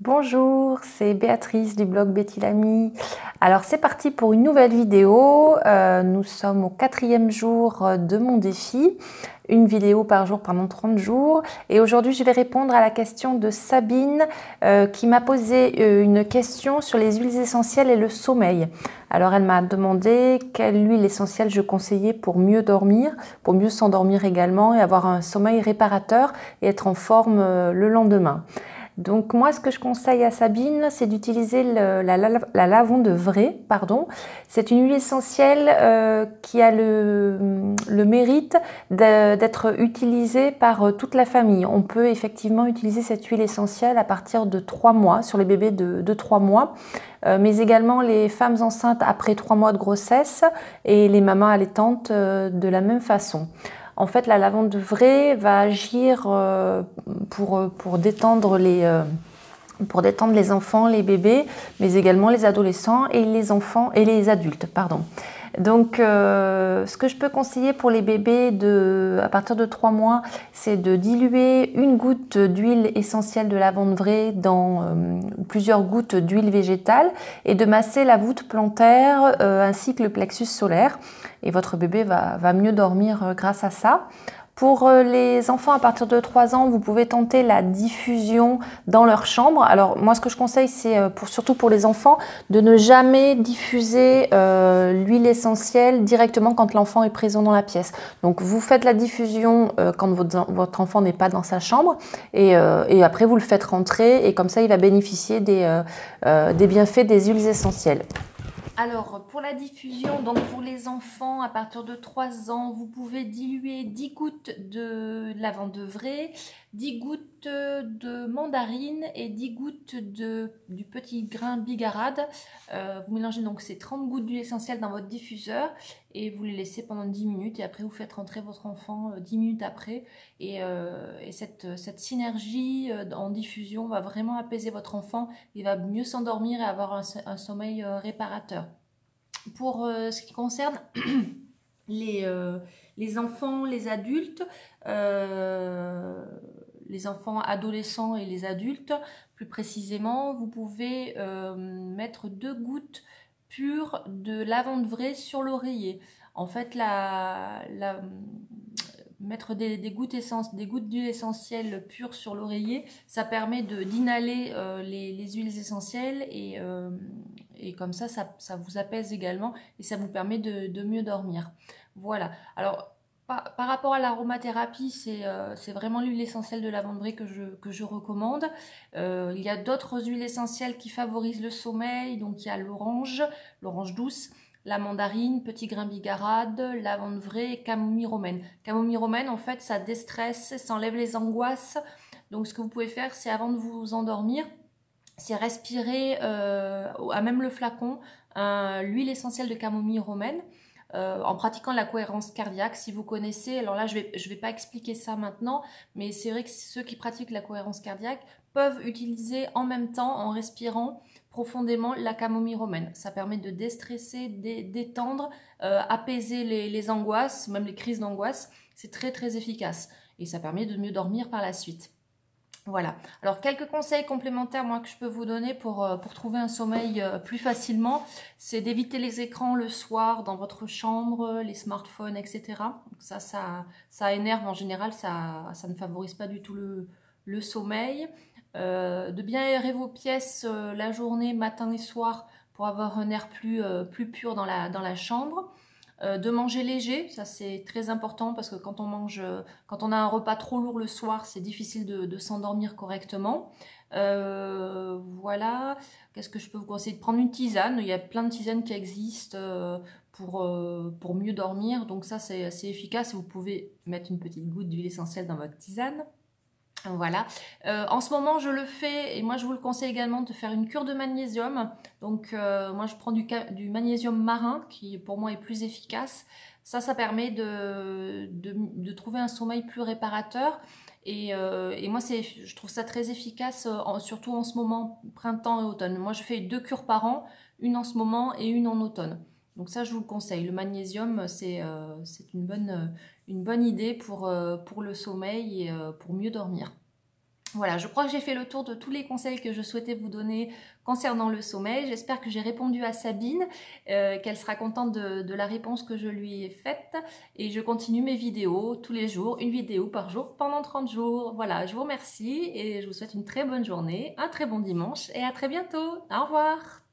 Bonjour, c'est Béatrice du blog Betty Lamy. Alors c'est parti pour une nouvelle vidéo. Nous sommes au 4e jour de mon défi. Une vidéo par jour pendant 30 jours. Et aujourd'hui, je vais répondre à la question de Sabine qui m'a posé une question sur les huiles essentielles et le sommeil. Alors elle m'a demandé quelle huile essentielle je conseillais pour mieux dormir, pour mieux s'endormir également et avoir un sommeil réparateur et être en forme le lendemain. Donc moi, ce que je conseille à Sabine, c'est d'utiliser la lavande vraie, pardon. C'est une huile essentielle qui a le mérite d'être utilisée par toute la famille. On peut effectivement utiliser cette huile essentielle à partir de 3 mois, sur les bébés de 3 mois, mais également les femmes enceintes après 3 mois de grossesse et les mamans allaitantes de la même façon. En fait, la lavande vraie va agir pour détendre les enfants, les bébés, mais également les adolescents et les enfants et les adultes, pardon. Donc, ce que je peux conseiller pour les bébés à partir de 3 mois, c'est de diluer une goutte d'huile essentielle de lavande vraie dans plusieurs gouttes d'huile végétale et de masser la voûte plantaire ainsi que le plexus solaire. Et votre bébé va mieux dormir grâce à ça. Pour les enfants à partir de 3 ans, vous pouvez tenter la diffusion dans leur chambre. Alors moi, ce que je conseille, c'est surtout pour les enfants, de ne jamais diffuser l'huile essentielle directement quand l'enfant est présent dans la pièce. Donc vous faites la diffusion quand votre enfant n'est pas dans sa chambre et après vous le faites rentrer et comme ça, il va bénéficier des bienfaits des huiles essentielles. Alors, pour la diffusion, donc pour les enfants à partir de 3 ans, vous pouvez diluer 10 gouttes de lavande vraie, 10 gouttes de mandarine et 10 gouttes du petit grain bigarade. Vous mélangez donc ces 30 gouttes d'huile essentielle dans votre diffuseur et vous les laissez pendant 10 minutes et après vous faites rentrer votre enfant 10 minutes après. Et cette synergie en diffusion va vraiment apaiser votre enfant, il va mieux s'endormir et avoir un sommeil réparateur. Pour ce qui concerne les enfants, les adultes, les enfants adolescents et les adultes, plus précisément, vous pouvez mettre 2 gouttes pures de lavande vraie sur l'oreiller. En fait, mettre des gouttes d'huile essentielle pure sur l'oreiller, ça permet d'inhaler les huiles essentielles et comme ça vous apaise également et ça vous permet de mieux dormir. Voilà. Alors, par rapport à l'aromathérapie, c'est vraiment l'huile essentielle de lavande vraie que je recommande. Il y a d'autres huiles essentielles qui favorisent le sommeil, donc il y a l'orange douce, la mandarine, petit grain bigarade, lavande vraie et camomille romaine. Camomille romaine, en fait, ça déstresse, ça enlève les angoisses. Donc, ce que vous pouvez faire, c'est avant de vous endormir, c'est respirer à même le flacon l'huile essentielle de camomille romaine en pratiquant la cohérence cardiaque. Si vous connaissez, alors là, je vais pas expliquer ça maintenant, mais c'est vrai que ceux qui pratiquent la cohérence cardiaque peuvent utiliser en même temps, en respirant profondément, la camomille romaine. Ça permet de déstresser, détendre, apaiser les angoisses, même les crises d'angoisse. C'est très très efficace et ça permet de mieux dormir par la suite. Voilà. Alors, quelques conseils complémentaires moi que je peux vous donner pour trouver un sommeil plus facilement, c'est d'éviter les écrans le soir dans votre chambre, les smartphones, etc. Donc ça énerve en général, ça ne favorise pas du tout le sommeil. De bien aérer vos pièces la journée, matin et soir pour avoir un air plus pur dans la chambre. De manger léger, ça c'est très important parce que quand on a un repas trop lourd le soir, c'est difficile de s'endormir correctement. Voilà, qu'est-ce que je peux vous conseiller? De prendre une tisane, il y a plein de tisanes qui existent pour mieux dormir, donc ça c'est assez efficace. Vous pouvez mettre une petite goutte d'huile essentielle dans votre tisane. Voilà. En ce moment, je le fais et moi, je vous le conseille également de faire une cure de magnésium. Donc, moi, je prends du magnésium marin qui, pour moi, est plus efficace. Ça permet de trouver un sommeil plus réparateur. Et moi, je trouve ça très efficace, surtout en ce moment, printemps et automne. Moi, je fais 2 cures par an, une en ce moment et une en automne. Donc ça, je vous le conseille. Le magnésium, c'est une bonne idée pour le sommeil et pour mieux dormir. Voilà, je crois que j'ai fait le tour de tous les conseils que je souhaitais vous donner concernant le sommeil. J'espère que j'ai répondu à Sabine, qu'elle sera contente de la réponse que je lui ai faite. Et je continue mes vidéos tous les jours, une vidéo par jour pendant 30 jours. Voilà, je vous remercie et je vous souhaite une très bonne journée, un très bon dimanche et à très bientôt. Au revoir!